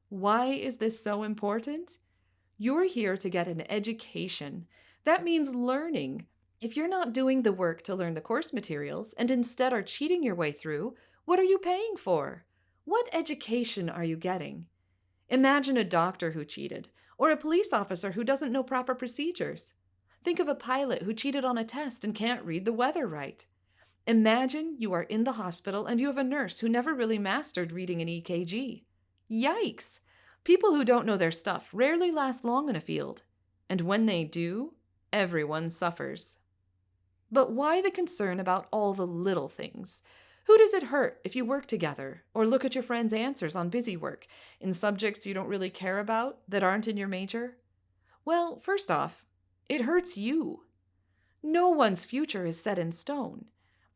Why is this so important? You're here to get an education. That means learning. If you're not doing the work to learn the course materials and instead are cheating your way through, what are you paying for? What education are you getting? Imagine a doctor who cheated, or a police officer who doesn't know proper procedures. Think of a pilot who cheated on a test and can't read the weather right. Imagine you are in the hospital and you have a nurse who never really mastered reading an EKG. Yikes! People who don't know their stuff rarely last long in a field. And when they do, everyone suffers. But why the concern about all the little things? Who does it hurt if you work together or look at your friend's answers on busy work in subjects you don't really care about that aren't in your major? Well, first off, it hurts you. No one's future is set in stone.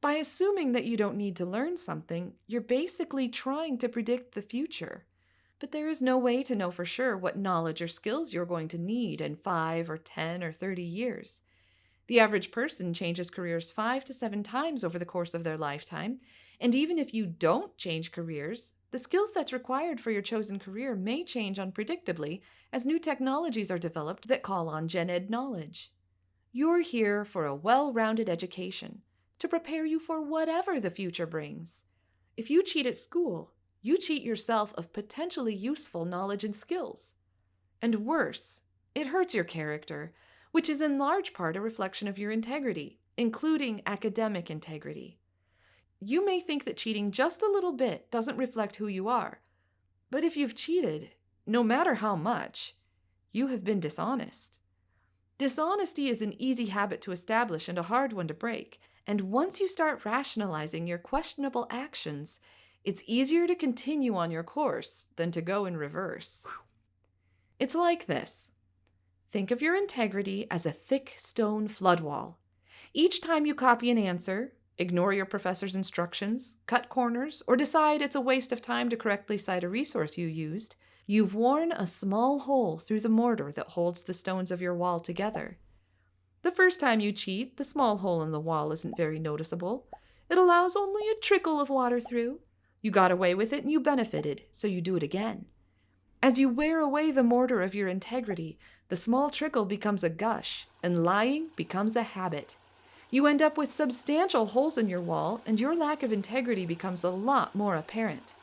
By assuming that you don't need to learn something, you're basically trying to predict the future. But there is no way to know for sure what knowledge or skills you're going to need in 5 or 10 or 30 years. The average person changes careers 5 to 7 times over the course of their lifetime, and even if you don't change careers, the skill sets required for your chosen career may change unpredictably as new technologies are developed that call on gen ed knowledge. You're here for a well-rounded education to prepare you for whatever the future brings. If you cheat at school, you cheat yourself of potentially useful knowledge and skills. And worse, it hurts your character, which is in large part a reflection of your integrity, including academic integrity. You may think that cheating just a little bit doesn't reflect who you are, but if you've cheated, no matter how much, you have been dishonest. Dishonesty is an easy habit to establish and a hard one to break, and once you start rationalizing your questionable actions, it's easier to continue on your course than to go in reverse. It's like this. Think of your integrity as a thick stone flood wall. Each time you copy an answer, ignore your professor's instructions, cut corners, or decide it's a waste of time to correctly cite a resource you used, you've worn a small hole through the mortar that holds the stones of your wall together. The first time you cheat, the small hole in the wall isn't very noticeable. It allows only a trickle of water through. You got away with it and you benefited, so you do it again. As you wear away the mortar of your integrity, the small trickle becomes a gush, and lying becomes a habit. You end up with substantial holes in your wall, and your lack of integrity becomes a lot more apparent.